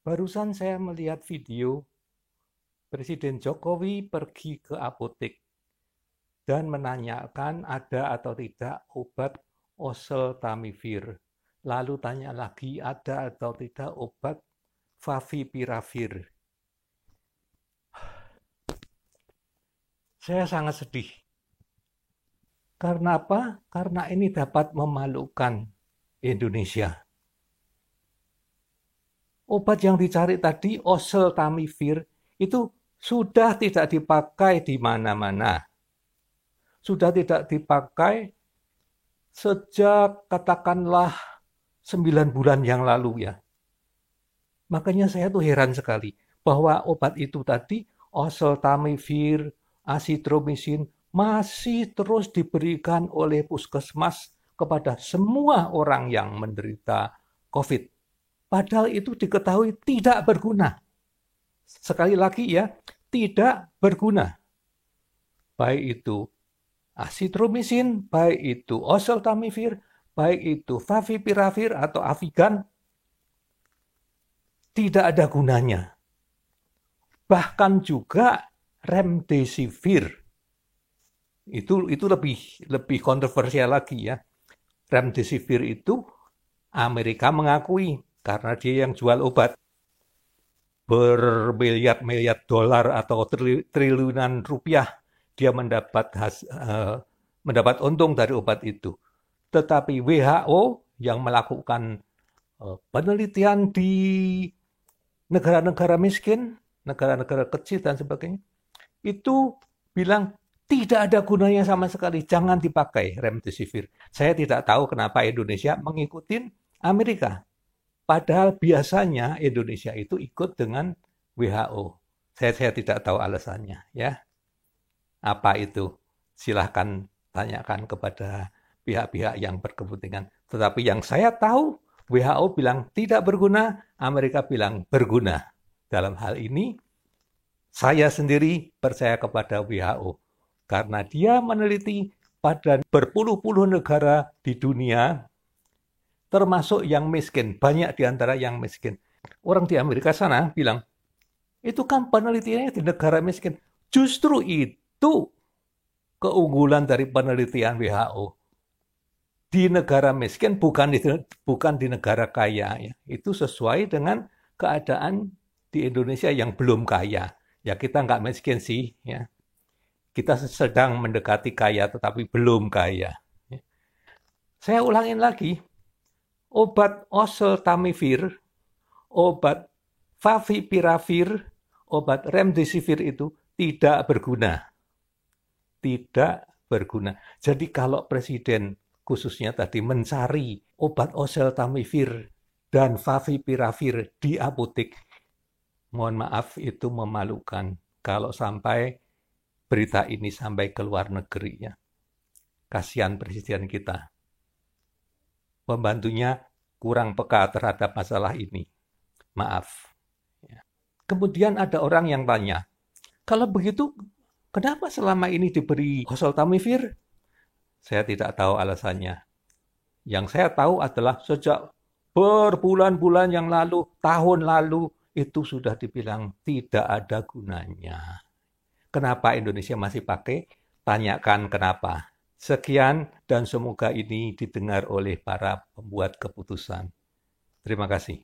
Barusan saya melihat video Presiden Jokowi pergi ke apotek dan menanyakan ada atau tidak obat oseltamivir. Lalu tanya lagi ada atau tidak obat favipiravir. Saya sangat sedih. Karena apa? Karena ini dapat memalukan Indonesia. Obat yang dicari tadi, oseltamivir, itu sudah tidak dipakai di mana-mana. Sudah tidak dipakai sejak katakanlah 9 bulan yang lalu ya. Makanya saya tuh heran sekali bahwa obat itu tadi, oseltamivir, azitromisin, masih terus diberikan oleh puskesmas kepada semua orang yang menderita COVID. Padahal itu diketahui tidak berguna. Sekali lagi ya, tidak berguna. Baik itu azitromisin, baik itu oseltamivir, baik itu favipiravir atau Avigan, tidak ada gunanya. Bahkan juga remdesivir, itu lebih kontroversial lagi ya. Remdesivir itu Amerika mengakui karena dia yang jual obat bermiliar-miliar dolar atau triliunan rupiah dia mendapat untung dari obat itu. Tetapi WHO yang melakukan penelitian di negara-negara miskin, negara-negara kecil dan sebagainya, itu bilang tidak ada gunanya sama sekali, jangan dipakai remdesivir. Saya tidak tahu kenapa Indonesia mengikuti Amerika. Padahal biasanya Indonesia itu ikut dengan WHO. Saya tidak tahu alasannya ya. Apa itu? Silahkan tanyakan kepada pihak-pihak yang berkepentingan. Tetapi yang saya tahu, WHO bilang tidak berguna, Amerika bilang berguna. Dalam hal ini, saya sendiri percaya kepada WHO. Karena dia meneliti pada berpuluh-puluh negara di dunia, termasuk yang miskin, banyak di antara yang miskin. Orang di Amerika sana bilang, itu kan penelitiannya di negara miskin. Justru itu keunggulan dari penelitian WHO. Di negara miskin bukan di negara kaya. Ya. Itu sesuai dengan keadaan di Indonesia yang belum kaya. Ya kita nggak miskin sih. Ya. Kita sedang mendekati kaya tetapi belum kaya. Ya. Saya ulangin lagi. Obat oseltamivir, obat favipiravir, obat remdesivir itu tidak berguna. Tidak berguna. Jadi kalau Presiden khususnya tadi mencari obat oseltamivir dan favipiravir di apotek, mohon maaf itu memalukan kalau sampai berita ini sampai ke luar negeri ya. Kasihan Presiden kita. Pembantunya kurang peka terhadap masalah ini. Maaf. Kemudian ada orang yang tanya, kalau begitu kenapa selama ini diberi oseltamivir? Saya tidak tahu alasannya. Yang saya tahu adalah sejak berbulan-bulan yang lalu, tahun lalu, itu sudah dibilang tidak ada gunanya. Kenapa Indonesia masih pakai? Tanyakan kenapa. Sekian dan semoga ini didengar oleh para pembuat keputusan. Terima kasih.